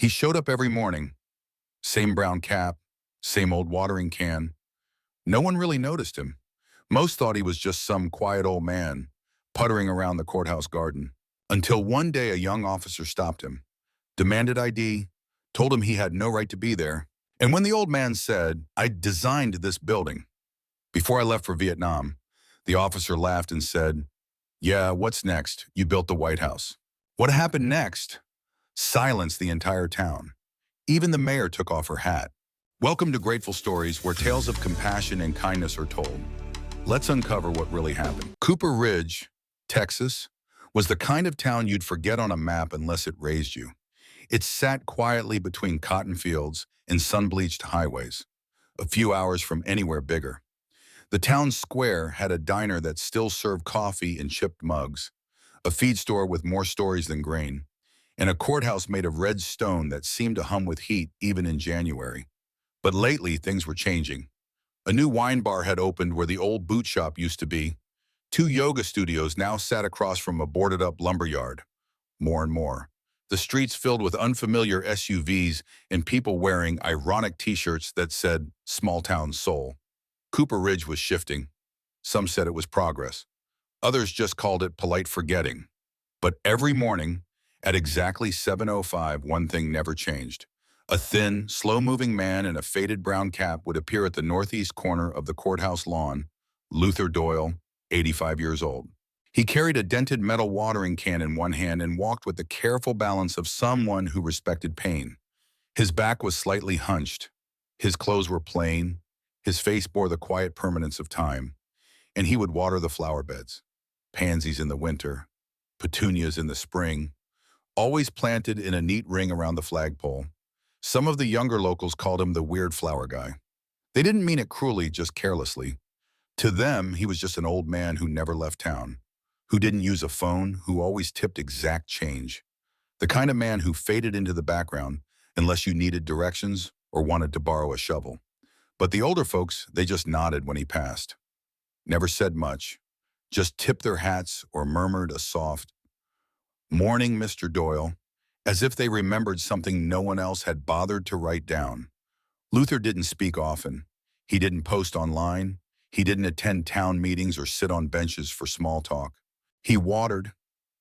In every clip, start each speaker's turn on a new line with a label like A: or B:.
A: He showed up every morning, same brown cap, same old watering can. No one really noticed him. Most thought he was just some quiet old man puttering around the courthouse garden. Until one day a young officer stopped him, demanded ID, told him he had no right to be there. And when the old man said, "I designed this building before I left for Vietnam," the officer laughed and said, "Yeah, what's next? You built the White House." What happened next silenced the entire town. Even the mayor took off her hat. Welcome to Grateful Stories, where tales of compassion and kindness are told. Let's uncover what really happened. Cooper Ridge, Texas, was the kind of town you'd forget on a map unless it raised you. It sat quietly between cotton fields and sun-bleached highways, a few hours from anywhere bigger. The town square had a diner that still served coffee in chipped mugs, a feed store with more stories than grain, and a courthouse made of red stone that seemed to hum with heat even in January. But lately, things were changing. A new wine bar had opened where the old boot shop used to be. Two yoga studios now sat across from a boarded-up lumberyard. More and more. The streets filled with unfamiliar SUVs and people wearing ironic t-shirts that said "Small Town Soul." Cooper Ridge was shifting. Some said it was progress. Others just called it polite forgetting. But every morning, at exactly 7:05, one thing never changed. A thin, slow-moving man in a faded brown cap would appear at the northeast corner of the courthouse lawn. Luther Doyle, 85 years old. He carried a dented metal watering can in one hand and walked with the careful balance of someone who respected pain. His back was slightly hunched. His clothes were plain. His face bore the quiet permanence of time. And he would water the flower beds. Pansies in the winter, petunias in the spring, always planted in a neat ring around the flagpole. Some of the younger locals called him the weird flower guy. They didn't mean it cruelly, just carelessly. To them, he was just an old man who never left town, who didn't use a phone, who always tipped exact change. The kind of man who faded into the background unless you needed directions or wanted to borrow a shovel. But the older folks, they just nodded when he passed. Never said much, just tipped their hats or murmured a soft, "Morning, Mr. Doyle," as if they remembered something no one else had bothered to write down. Luther didn't speak often. He didn't post online. He didn't attend town meetings or sit on benches for small talk. He watered,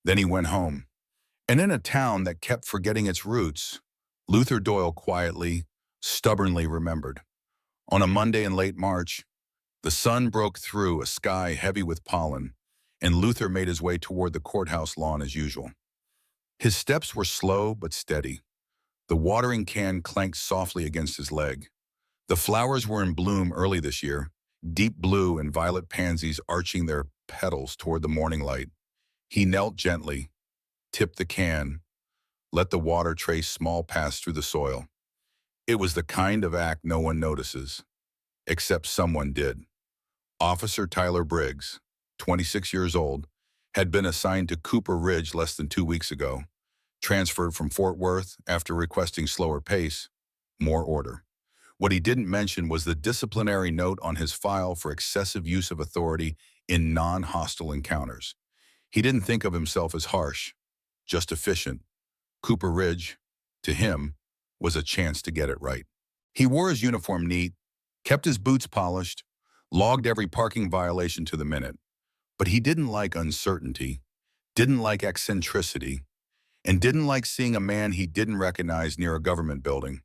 A: then he went home. And in a town that kept forgetting its roots, Luther Doyle quietly, stubbornly remembered. On a Monday in late March, the sun broke through a sky heavy with pollen, and Luther made his way toward the courthouse lawn as usual. His steps were slow but steady. The watering can clanked softly against his leg. The flowers were in bloom early this year, deep blue and violet pansies arching their petals toward the morning light. He knelt gently, tipped the can, let the water trace small paths through the soil. It was the kind of act no one notices, except someone did. Officer Tyler Briggs, 26 years old, had been assigned to Cooper Ridge less than 2 weeks ago, transferred from Fort Worth after requesting slower pace, more order. What he didn't mention was the disciplinary note on his file for excessive use of authority in non-hostile encounters. He didn't think of himself as harsh, just efficient. Cooper Ridge, to him, was a chance to get it right. He wore his uniform neat, kept his boots polished, logged every parking violation to the minute. But he didn't like uncertainty, didn't like eccentricity, and didn't like seeing a man he didn't recognize near a government building,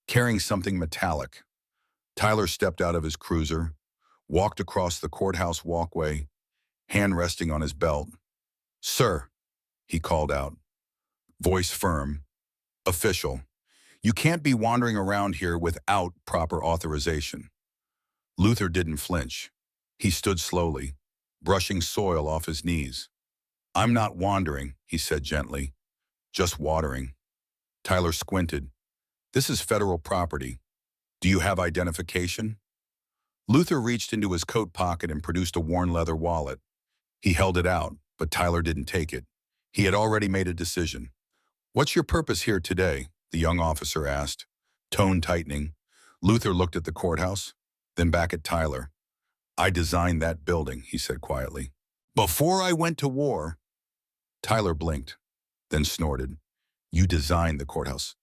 A: carrying something metallic. Tyler stepped out of his cruiser, walked across the courthouse walkway, hand resting on his belt. "Sir," he called out, voice firm, official. "You can't be wandering around here without proper authorization." Luther didn't flinch. He stood slowly, brushing soil off his knees. "I'm not wandering," he said gently, "just watering." Tyler squinted. "This is federal property. Do you have identification?" Luther reached into his coat pocket and produced a worn leather wallet. He held it out, but Tyler didn't take it. He had already made a decision. "What's your purpose here today?" the young officer asked, tone tightening. Luther looked at the courthouse, then back at Tyler. "I designed that building," he said quietly. "Before I went to war." Tyler blinked, then snorted. "You designed the courthouse?"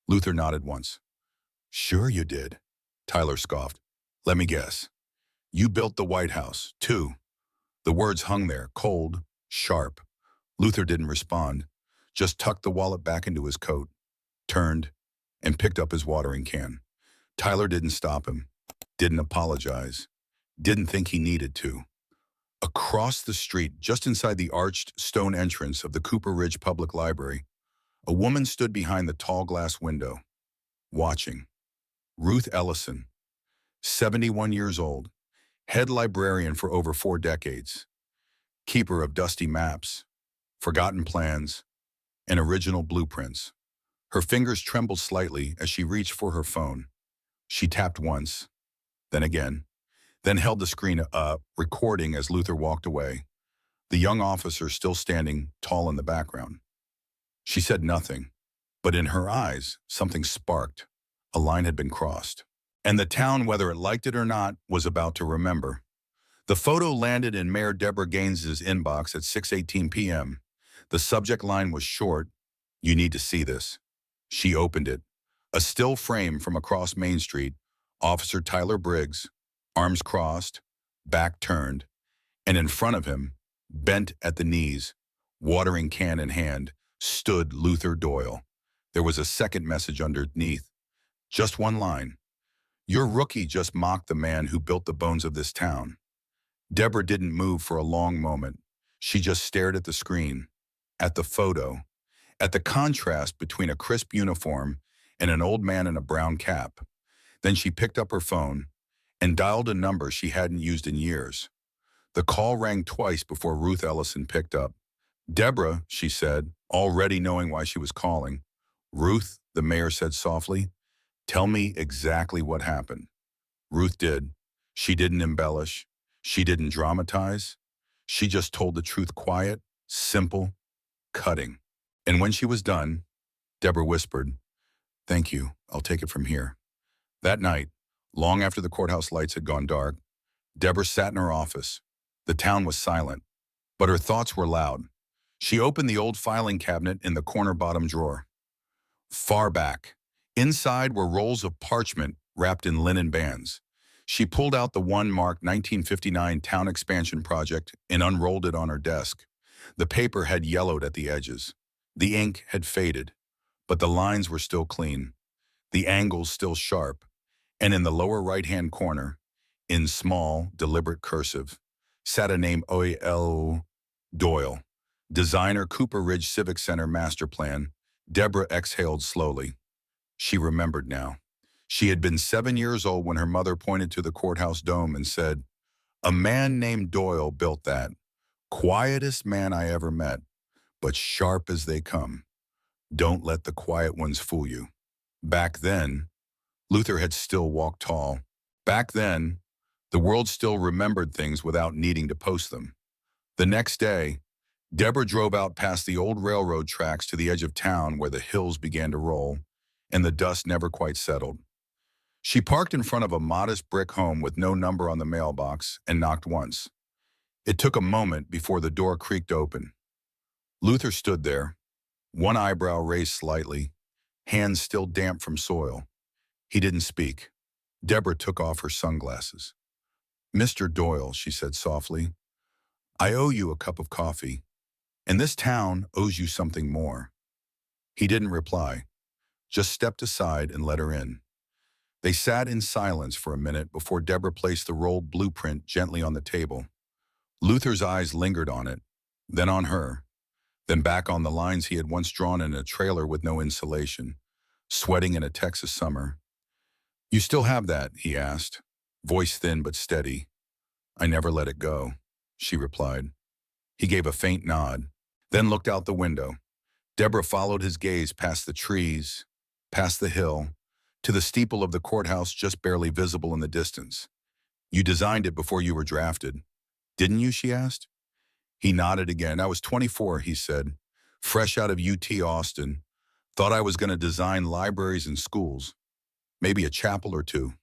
A: Luther nodded once. Sure you did, Tyler scoffed. Let me guess. You built the White House, too. The words hung there, cold, sharp. Luther didn't respond, just tucked the wallet back into his coat, turned, and picked up his watering can. Tyler didn't stop him, didn't apologize, didn't think he needed to. Across the street, just inside the arched stone entrance of the Cooper Ridge Public Library, a woman stood behind the tall glass window, watching. Ruth Ellison, 71 years old, head librarian for over 4 decades, keeper of dusty maps, forgotten plans, and original blueprints. Her fingers trembled slightly as she reached for her phone. She tapped once, then again, then held the screen up, recording as Luther walked away, the young officer still standing tall in the background. She said nothing, but in her eyes, something sparked. A line had been crossed. And the town, whether it liked it or not, was about to remember. The photo landed in Mayor Deborah Gaines's inbox at 6:18 p.m. The subject line was short, "You need to see this." She opened it. A still frame from across Main Street, Officer Tyler Briggs, arms crossed, back turned, and in front of him, bent at the knees, watering can in hand, stood Luther Doyle. There was a second message underneath. Just one line. Your rookie just mocked the man who built the bones of this town. Deborah didn't move for a long moment. She just stared at the screen, at the photo, at the contrast between a crisp uniform and an old man in a brown cap. Then she picked up her phone and dialed a number she hadn't used in years. The call rang twice before Ruth Ellison picked up. Deborah, she said, already knowing why she was calling. Ruth, the mayor said softly, tell me exactly what happened. Ruth did. She didn't embellish. She didn't dramatize. She just told the truth, quiet, simple, cutting. And when she was done, Deborah whispered, thank you, I'll take it from here. That night, long after the courthouse lights had gone dark, Deborah sat in her office. The town was silent, but her thoughts were loud. She opened the old filing cabinet in the corner bottom drawer. Far back, inside were rolls of parchment wrapped in linen bands. She pulled out the one marked 1959 Town Expansion Project and unrolled it on her desk. The paper had yellowed at the edges. The ink had faded, but the lines were still clean, the angles still sharp, and in the lower right-hand corner, in small, deliberate cursive, sat a name O.L. Doyle, designer, Cooper Ridge Civic Center master plan. Deborah exhaled slowly. She remembered now. She had been 7 years old when her mother pointed to the courthouse dome and said, a man named Doyle built that. Quietest man I ever met, but sharp as they come. Don't let the quiet ones fool you. Back then, Luther had still walked tall. Back then, the world still remembered things without needing to post them. The next day, Deborah drove out past the old railroad tracks to the edge of town where the hills began to roll, and the dust never quite settled. She parked in front of a modest brick home with no number on the mailbox and knocked once. It took a moment before the door creaked open. Luther stood there, one eyebrow raised slightly, hands still damp from soil. He didn't speak. Deborah took off her sunglasses. Mr. Doyle, she said softly, I owe you a cup of coffee, and this town owes you something more. He didn't reply, just stepped aside and let her in. They sat in silence for a minute before Deborah placed the rolled blueprint gently on the table. Luther's eyes lingered on it, then on her, then back on the lines he had once drawn in a trailer with no insulation, sweating in a Texas summer. You still have that, he asked, voice thin but steady. I never let it go, she replied. He gave a faint nod, then looked out the window. Deborah followed his gaze past the trees, past the hill, to the steeple of the courthouse just barely visible in the distance. You designed it before you were drafted, didn't you, she asked. He nodded again. I was 24, he said, fresh out of UT Austin. Thought I was going to design libraries and schools, maybe a chapel or two,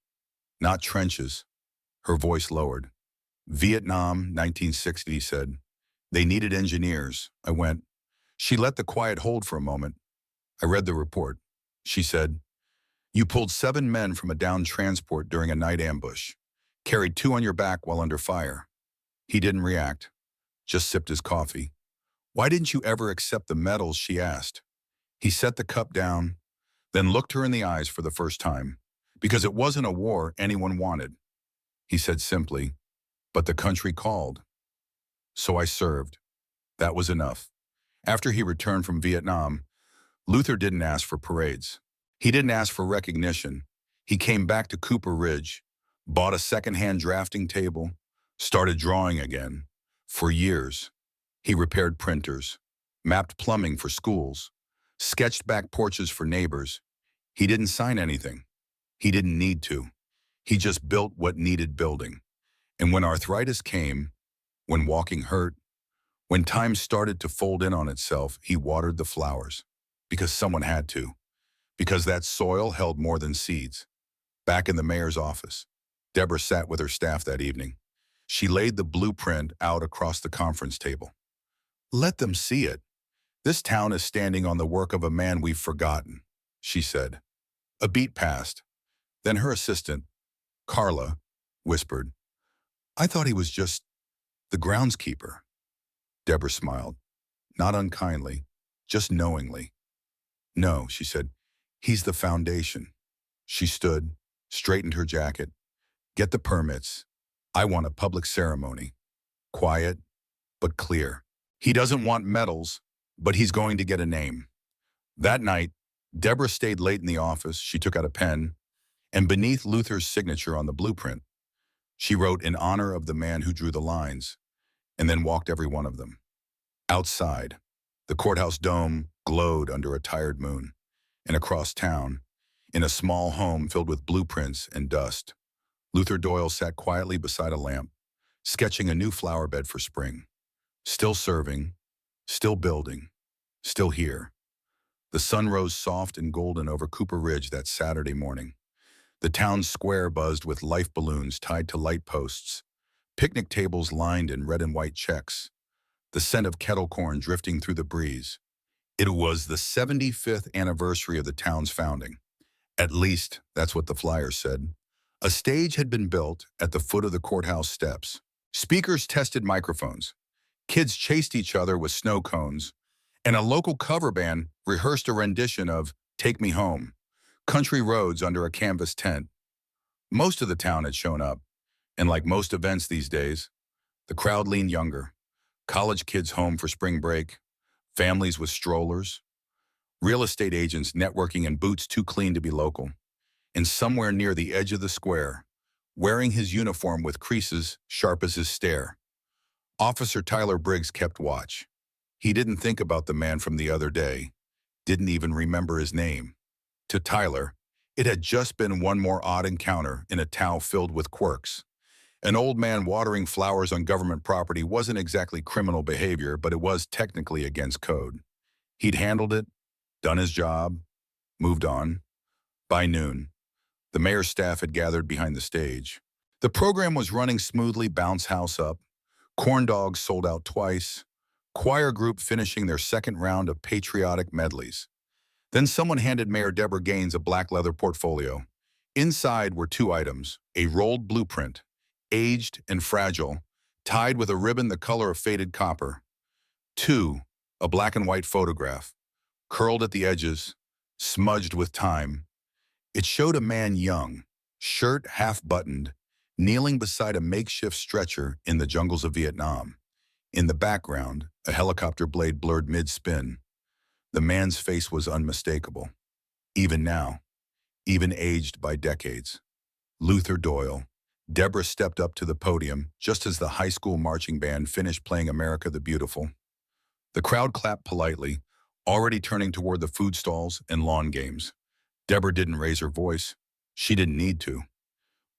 A: not trenches. Her voice lowered. Vietnam, 1960, he said. They needed engineers. I went. She let the quiet hold for a moment. I read the report. She said, "You pulled 7 men from a downed transport during a night ambush, carried 2 on your back while under fire." He didn't react, just sipped his coffee. "Why didn't you ever accept the medals?" she asked. He set the cup down, then looked her in the eyes for the first time. "Because it wasn't a war anyone wanted," he said simply, "but the country called. So I served. That was enough." After he returned from Vietnam, Luther didn't ask for parades. He didn't ask for recognition. He came back to Cooper Ridge, bought a second-hand drafting table, started drawing again. For years, he repaired printers, mapped plumbing for schools, sketched back porches for neighbors. He didn't sign anything. He didn't need to. He just built what needed building. And when arthritis came, when walking hurt, when time started to fold in on itself, he watered the flowers. Because someone had to. Because that soil held more than seeds. Back in the mayor's office, Deborah sat with her staff that evening. She laid the blueprint out across the conference table. "Let them see it. This town is standing on the work of a man we've forgotten," she said. A beat passed. Then her assistant, Carla, whispered, "I thought he was just the groundskeeper." Deborah smiled, not unkindly, just knowingly. "No," she said, "he's the foundation." She stood, straightened her jacket. "Get the permits. I want a public ceremony. Quiet, but clear. He doesn't want medals, but he's going to get a name." That night, Deborah stayed late in the office. She took out a pen, and beneath Luther's signature on the blueprint, she wrote in honor of the man who drew the lines, and then walked every one of them. Outside, the courthouse dome glowed under a tired moon, and across town, in a small home filled with blueprints and dust, Luther Doyle sat quietly beside a lamp, sketching a new flower bed for spring. Still serving, still building, still here. The sun rose soft and golden over Cooper Ridge that Saturday morning. The town square buzzed with life balloons tied to light posts, picnic tables lined in red and white checks, the scent of kettle corn drifting through the breeze. It was the 75th anniversary of the town's founding. At least, that's what the flyers said. A stage had been built at the foot of the courthouse steps. Speakers tested microphones. Kids chased each other with snow cones. And a local cover band rehearsed a rendition of "Take Me Home," country roads under a canvas tent. Most of the town had shown up. And like most events these days, the crowd leaned younger. College kids home for spring break, families with strollers, real estate agents networking in boots too clean to be local. And somewhere near the edge of the square, wearing his uniform with creases sharp as his stare, Officer Tyler Briggs kept watch. He didn't think about the man from the other day, didn't even remember his name. To Tyler, it had just been one more odd encounter in a town filled with quirks. An old man watering flowers on government property wasn't exactly criminal behavior, but it was technically against code. He'd handled it, done his job, moved on. By noon, the mayor's staff had gathered behind the stage. The program was running smoothly, bounce house up, corn dogs sold out twice, choir group finishing their second round of patriotic medleys. Then someone handed Mayor Deborah Gaines a black leather portfolio. Inside were 2 items, a rolled blueprint, aged and fragile, tied with a ribbon the color of faded copper. 2, a black and white photograph, curled at the edges, smudged with time. It showed a man young, shirt half-buttoned, kneeling beside a makeshift stretcher in the jungles of Vietnam. In the background, a helicopter blade blurred mid-spin. The man's face was unmistakable. Even now, even aged by decades. Luther Doyle. Deborah stepped up to the podium just as the high school marching band finished playing America the Beautiful. The crowd clapped politely, already turning toward the food stalls and lawn games. Deborah didn't raise her voice. She didn't need to.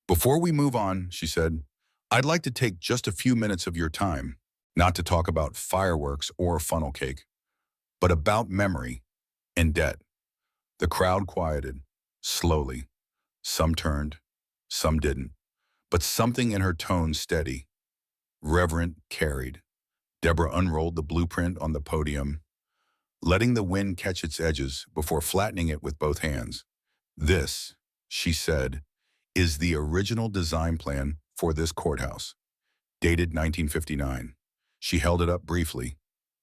A: "Before we move on," she said, "I'd like to take just a few minutes of your time, not to talk about fireworks or funnel cake, but about memory and debt." The crowd quieted, slowly. Some turned, some didn't. But something in her tone steady, reverent, carried. Deborah unrolled the blueprint on the podium. letting the wind catch its edges before flattening it with both hands. "This," she said, "is the original design plan for this courthouse, dated 1959. She held it up briefly.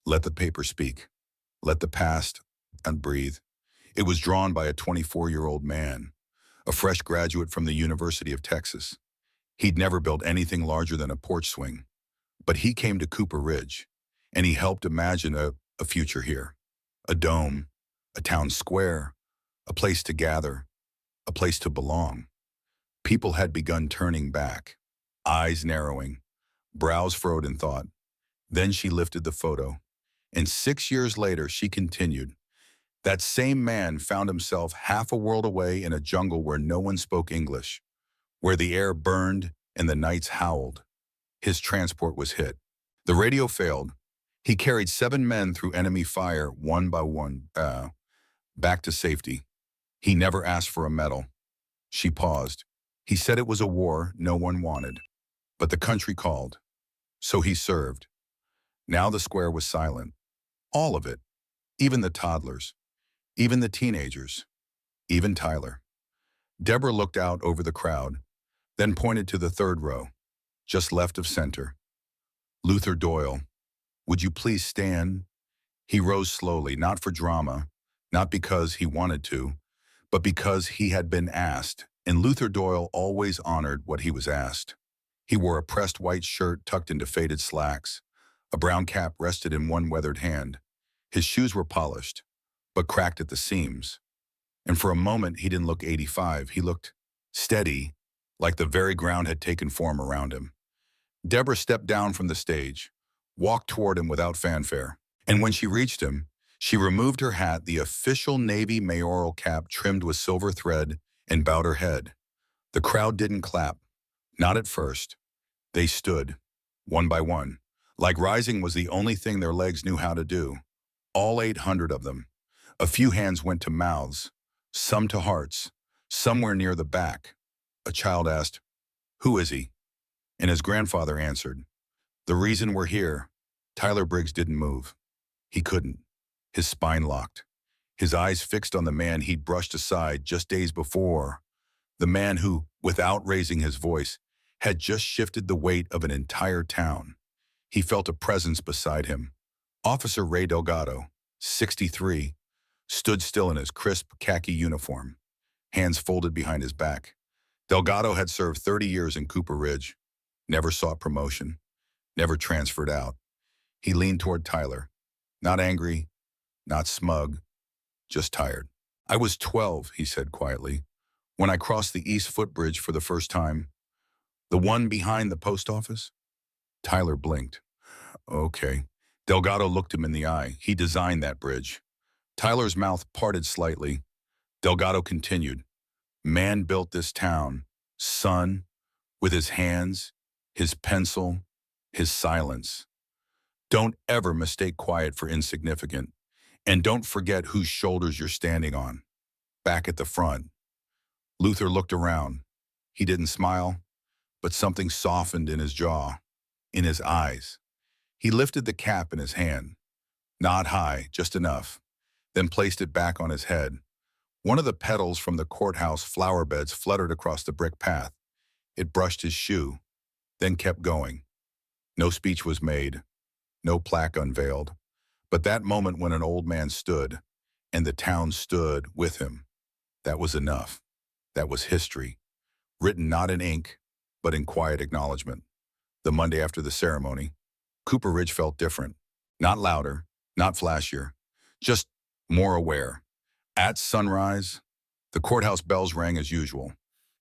A: Let the paper speak. Let the past and breathe. It was drawn by a 24-year-old man, a fresh graduate from the University of Texas. He'd never built anything larger than a porch swing, but he came to Cooper Ridge, and he helped imagine a future here. A dome, a town square, a place to gather, a place to belong. People had begun turning back, eyes narrowing, brows furrowed in thought. Then she lifted the photo, and 6 years later she continued. That same man found himself half a world away in a jungle where no one spoke English, where the air burned and the nights howled. His transport was hit. The radio failed. He carried 7 men through enemy fire, one by one, back to safety. He never asked for a medal." She paused. "He said it was a war no one wanted, but the country called. So he served." Now the square was silent. All of it. Even the toddlers. Even the teenagers. Even Tyler. Deborah looked out over the crowd, then pointed to the third row, just left of center. "Luther Doyle, would you please stand?" He rose slowly, not for drama, not because he wanted to, but because he had been asked, and Luther Doyle always honored what he was asked. He wore a pressed white shirt tucked into faded slacks. A brown cap rested in one weathered hand. His shoes were polished, but cracked at the seams. And for a moment, he didn't look 85. He looked steady, like the very ground had taken form around him. Deborah stepped down from the stage, walked toward him without fanfare. And when she reached him, she removed her hat, the official Navy mayoral cap trimmed with silver thread, and bowed her head. The crowd didn't clap. Not at first. They stood, one by one, like rising was the only thing their legs knew how to do. All 800 of them. A few hands went to mouths, some to hearts, somewhere near the back. A child asked, "Who is he?" And his grandfather answered, "The reason we're here." Tyler Briggs didn't move. He couldn't. His spine locked. His eyes fixed on the man he'd brushed aside just days before. The man who, without raising his voice, had just shifted the weight of an entire town. He felt a presence beside him. Officer Ray Delgado, 63, stood still in his crisp khaki uniform, hands folded behind his back. Delgado had served 30 years in Cooper Ridge, never sought promotion, never transferred out. He leaned toward Tyler, not angry, not smug, just tired. "I was 12, he said quietly, "when I crossed the East Footbridge for the first time. The one behind the post office?" Tyler blinked. "Okay." Delgado looked him in the eye. "He designed that bridge." Tyler's mouth parted slightly. Delgado continued. "Man built this town, son, with his hands, his pencil, his silence. Don't ever mistake quiet for insignificant. And don't forget whose shoulders you're standing on. Back at the front." Luther looked around. He didn't smile, but something softened in his jaw, in his eyes. He lifted the cap in his hand, not high, just enough, then placed it back on his head. One of the petals from the courthouse flower beds fluttered across the brick path. It brushed his shoe, then kept going. No speech was made, no plaque unveiled. But that moment when an old man stood, and the town stood with him, that was enough. That was history, written not in ink, but in quiet acknowledgement. The Monday after the ceremony, Cooper Ridge felt different. Not louder, not flashier, just more aware. At sunrise, the courthouse bells rang as usual.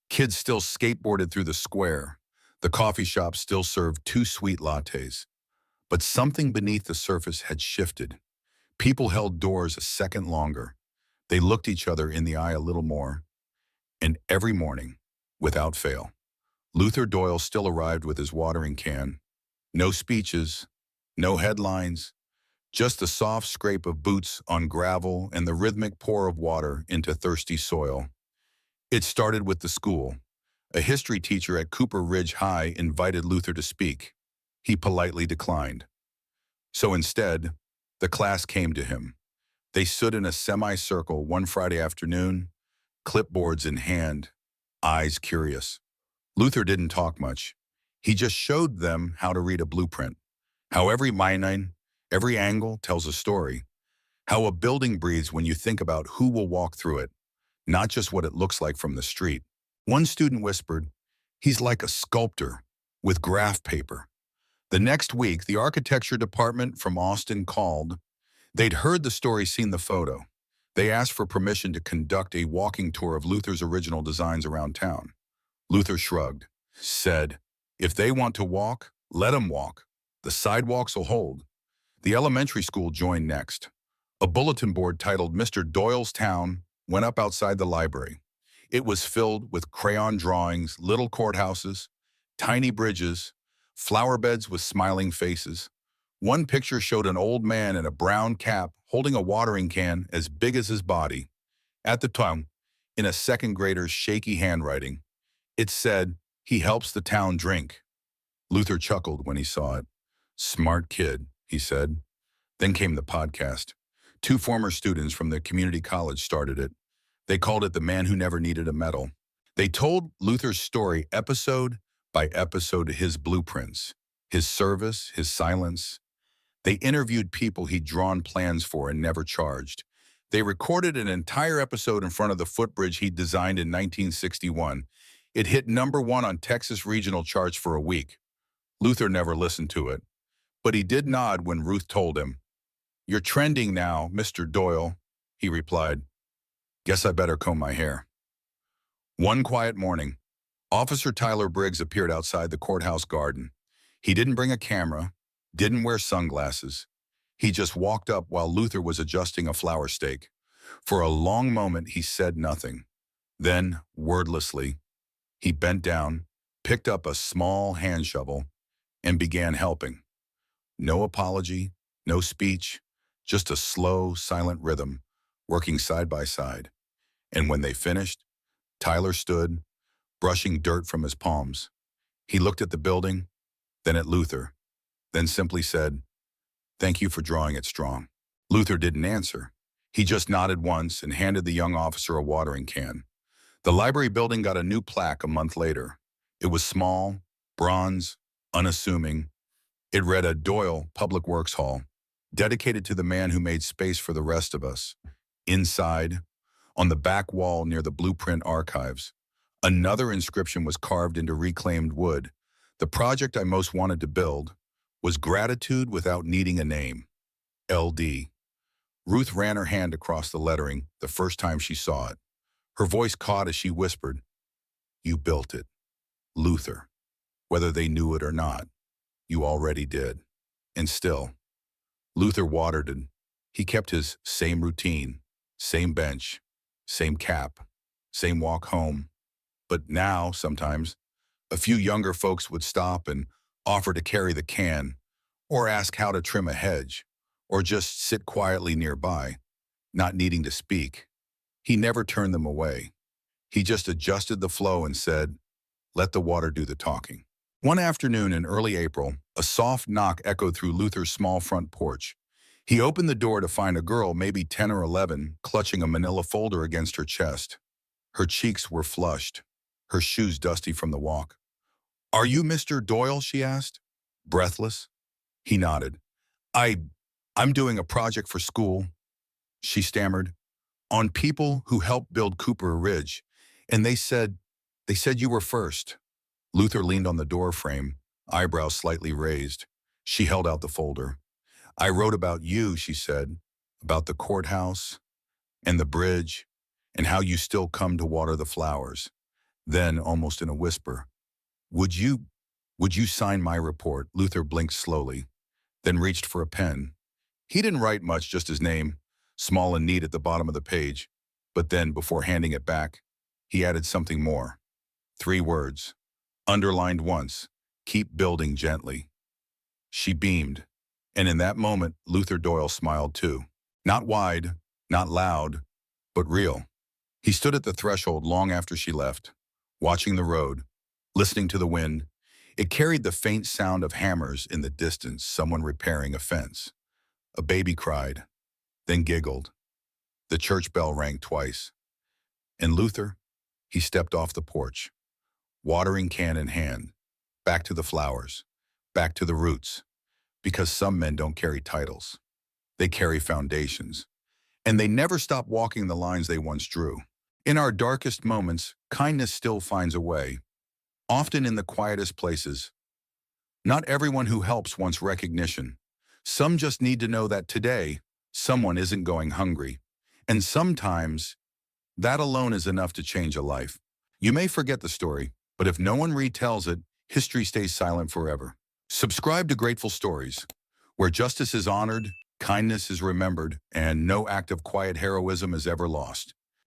A: Kids still skateboarded through the square. The coffee shop still served 2 sweet lattes. But something beneath the surface had shifted. People held doors a second longer. They looked each other in the eye a little more. And every morning, without fail, Luther Doyle still arrived with his watering can. No speeches, no headlines, just the soft scrape of boots on gravel and the rhythmic pour of water into thirsty soil. It started with the school. A history teacher at Cooper Ridge High invited Luther to speak. He politely declined. So instead, the class came to him. They stood in a semicircle one Friday afternoon, clipboards in hand, eyes curious. Luther didn't talk much. He just showed them how to read a blueprint, how every line, every angle tells a story, how a building breathes when you think about who will walk through it, not just what it looks like from the street. One student whispered, "He's like a sculptor with graph paper." The next week, the architecture department from Austin called. They'd heard the story, seen the photo. They asked for permission to conduct a walking tour of Luther's original designs around town. Luther shrugged, said, "If they want to walk, let them walk. The sidewalks will hold." The elementary school joined next. A bulletin board titled Mr. Doyle's Town went up outside the library. It was filled with crayon drawings, little courthouses, tiny bridges, flower beds with smiling faces. One picture showed an old man in a brown cap holding a watering can as big as his body. At the time, in a second grader's shaky handwriting, it said, "He helps the town drink." Luther chuckled when he saw it. "Smart kid," he said. Then came the podcast. Two former students from the community college started it. They called it The Man Who Never Needed a Medal. They told Luther's story episode by episode, his blueprints, his service, his silence. They interviewed people he'd drawn plans for and never charged. They recorded an entire episode in front of the footbridge he'd designed in 1961. It hit #1 on Texas regional charts for a week. Luther never listened to it, but he did nod when Ruth told him, "You're trending now, Mr. Doyle." He replied, "Guess I better comb my hair." One quiet morning, Officer Tyler Briggs appeared outside the courthouse garden. He didn't bring a camera, didn't wear sunglasses. He just walked up while Luther was adjusting a flower stake. For a long moment, he said nothing. Then, wordlessly, he bent down, picked up a small hand shovel, and began helping. No apology, no speech, just a slow, silent rhythm, working side by side. And when they finished, Tyler stood, brushing dirt from his palms. He looked at the building, then at Luther, then simply said, "Thank you for drawing it strong." Luther didn't answer. He just nodded once and handed the young officer a watering can. The library building got a new plaque a month later. It was small, bronze, unassuming. It read, "A Doyle Public Works Hall, dedicated to the man who made space for the rest of us." Inside, on the back wall near the blueprint archives, another inscription was carved into reclaimed wood. "The project I most wanted to build was gratitude without needing a name. LD." Ruth ran her hand across the lettering the first time she saw it. Her voice caught as she whispered, "You built it, Luther. Whether they knew it or not, you already did." And still, Luther watered it. He kept his same routine, same bench, same cap, same walk home. But now, sometimes, a few younger folks would stop and offer to carry the can, or ask how to trim a hedge, or just sit quietly nearby, not needing to speak. He never turned them away. He just adjusted the flow and said, "Let the water do the talking." One afternoon in early April, a soft knock echoed through Luther's small front porch. He opened the door to find a girl, maybe 10 or 11, clutching a manila folder against her chest. Her cheeks were flushed, her shoes dusty from the walk. "Are you Mr. Doyle?" she asked, breathless. He nodded. I, I'm doing a project for school," she stammered, "on people who helped build Cooper Ridge, and they said you were first." Luther leaned on the door frame, eyebrows slightly raised. She held out the folder. "I wrote about you," she said, "about the courthouse and the bridge and how you still come to water the flowers." Then, almost in a whisper, Would you sign my report?" Luther blinked slowly, then reached for a pen. He didn't write much, just his name, small and neat at the bottom of the page. But then, before handing it back, he added something more. 3 words, underlined once, "Keep building gently." She beamed, and in that moment, Luther Doyle smiled too. Not wide, not loud, but real. He stood at the threshold long after she left, watching the road, listening to the wind. It carried the faint sound of hammers in the distance, someone repairing a fence. A baby cried, then giggled. The church bell rang twice. And Luther, he stepped off the porch, watering can in hand, back to the flowers, back to the roots, because some men don't carry titles. They carry foundations, and they never stop walking the lines they once drew. In our darkest moments, kindness still finds a way, often in the quietest places. Not everyone who helps wants recognition. Some just need to know that today, someone isn't going hungry. And sometimes, that alone is enough to change a life. You may forget the story, but if no one retells it, history stays silent forever. Subscribe to Grateful Stories, where justice is honored, kindness is remembered, and no act of quiet heroism is ever lost.